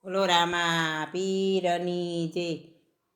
બોલો રામા પીરની જે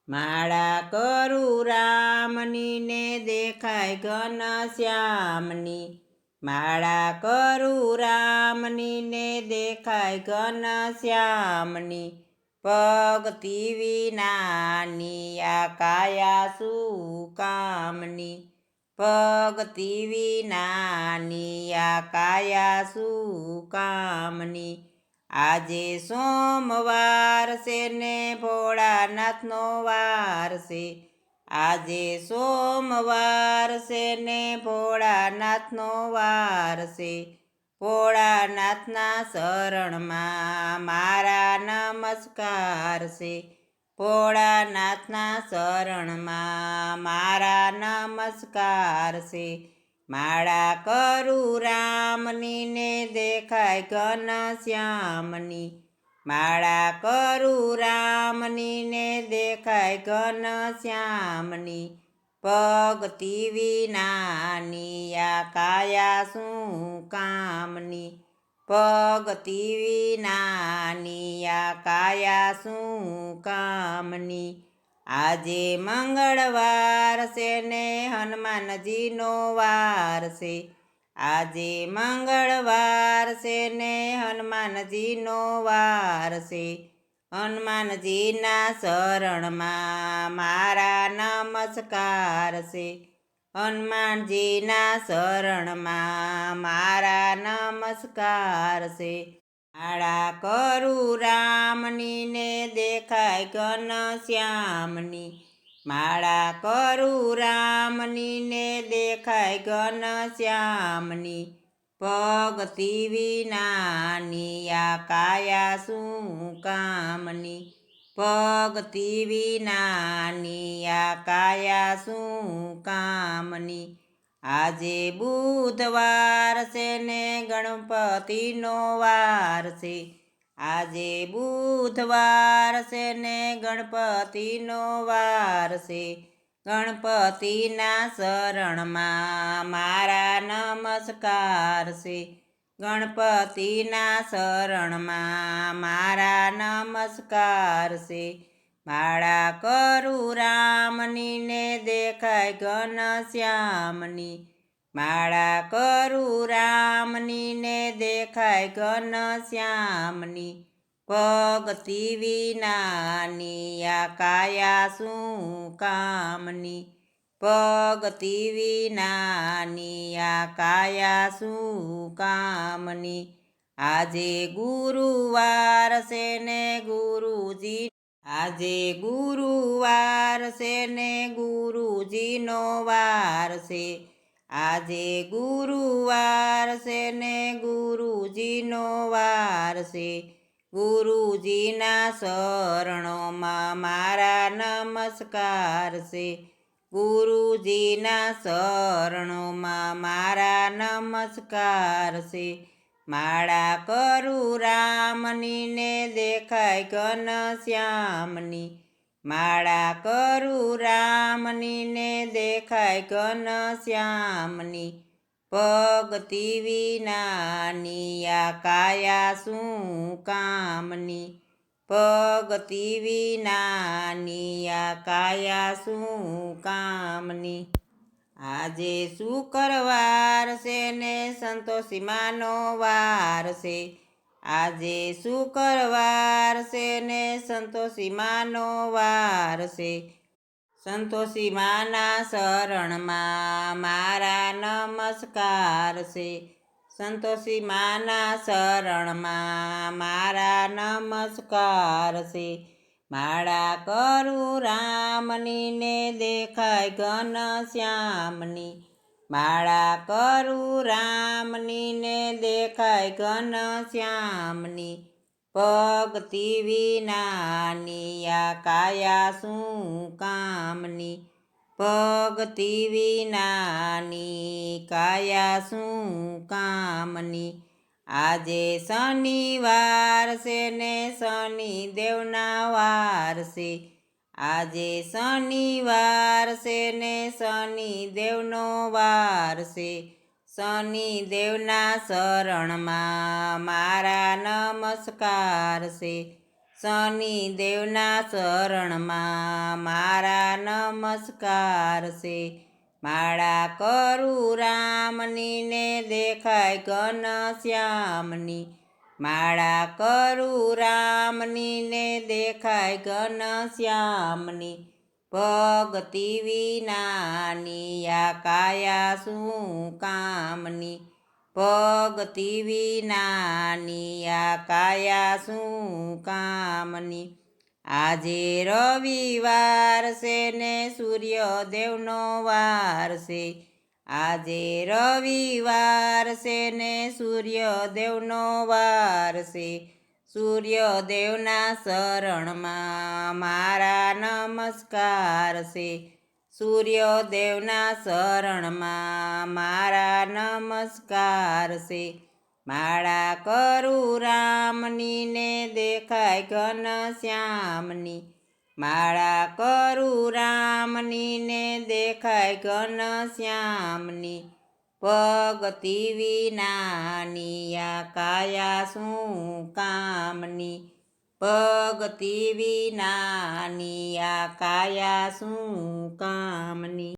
માળા કરું રામની ને દેખાય ઘનશ્યામની. માળા કરું રામની ને દેખાય ઘનશ્યામની. ભક્તિ વિનાની આ કાયા શું કામની. ભક્તિ વિનાની આ કાયા શું કામની. આજે સોમવાર છે ને ભોળાનાથનો વાર છે. આજે સોમવાર છે ને ભોળાનાથનો વાર છે. ભોળાનાથના શરણમાં મારા નમસ્કાર છે. ભોળાનાથના શરણમાં મારા નમસ્કાર છે. માળા કરું રામની ને દેખાય ઘનશ્યામની. માળા કરું રામની ને દેખાય ઘનશ્યામની. ભક્તિ વિનાની આ કાયા શું કામની. ભક્તિ વિનાની આ કાયા શું કામની. આજે મંગળવાર છે ને હનુમાનજીનો વાર છે. આજે મંગળવાર છે ને હનુમાનજીનો વાર છે. હનુમાનજીના શરણમાં મારા નમસ્કાર છે. હનુમાનજીના શરણમાં મારા નમસ્કાર છે. માળા કરું રામની ને દેખાય ઘનશ્યામની. માળા કરું રામની ને દેખાય ઘનશ્યામની. ભક્તિ વિનાની આ કાયા શું કામની. ભક્તિ વિનાની આ કાયા શું કામની. આજે બુધવાર છે ને ગણપતિનો વાર છે. આજે બુધવાર છે ને ગણપતિનો વાર છે. ગણપતિના શરણમાં મારા નમસ્કાર છે. ગણપતિના શરણમાં મારા નમસ્કાર છે. માળા કરું રામની ને દેખાય ઘનશ્યામની. માળા કરું રામની ને દેખાય ઘનશ્યામની. ભક્તિ વિનાની આ કાયા શું કામની. ભક્તિ વિનાની આ કાયા શું કામની. આજે ગુરુવાર છે ને ગુરુજી. આજે ગુરુવાર છે ને ગુરુજીનો વાર છે. આજે ગુરુવાર છે ને ગુરુજીનો વાર છે. ગુરુજીના શરણોમાં મારા નમસ્કાર છે. ગુરુજીના શરણોમાં મારા નમસ્કાર છે. માળા કરું રામની ને દેખાય ઘનશ્યામની. માળા કરું રામની ને દેખાય ઘનશ્યામની. ભક્તિ વિનાની આ કાયા શું કામની. ભક્તિ વિનાની આ કાયા શું કામની. આજે શુક્રવાર છે ને સંતોષી માનો વાર છે. આજે શુક્રવાર છે ને સંતોષી માનો વાર છે. સંતોષી માના શરણમાં મારા નમસ્કાર છે. સંતોષી માના શરણમાં મારા નમસ્કાર છે. માળા કરું રામની ને દેખાય ઘનશ્યામની. માળા કરું રામની ને દેખાય ઘનશ્યામની. ભક્તિ વિનાની આ કાયા શું કામની. ભક્તિ વિનાની કાયા શું કામની. આજે શનિવાર છે ને શનિદેવના વાર છે. આજે શનિવાર છે ને શનિદેવનો વાર છે. શનિદેવના શરણમાં મારા નમસ્કાર છે. શનિદેવના શરણમાં મારા નમસ્કાર છે. માળા કરું રામની ને દેખાય ઘનશ્યામની. માળા કરું રામની ને દેખાય ઘનશ્યામની. ભક્તિ વિનાની આ કાયા શું કામની. ભક્તિ વિનાની આ કાયા શું કામની. આજે રવિવાર છે ને સૂર્યદેવનો વાર છે. આજે રવિવાર છે ને સૂર્યદેવનો વાર છે. સૂર્યદેવના શરણમાં મારા નમસ્કાર છે. સૂર્યદેવના શરણમાં મારા નમસ્કાર છે. માળા કરું રામની ને દેખાય ઘનશ્યામની. માળા કરું રામની ને દેખાય ઘનશ્યામની. ભક્તિ વિનાની આ કાયા શું કામની. ભક્તિ વિનાની આ કાયા શું કામની.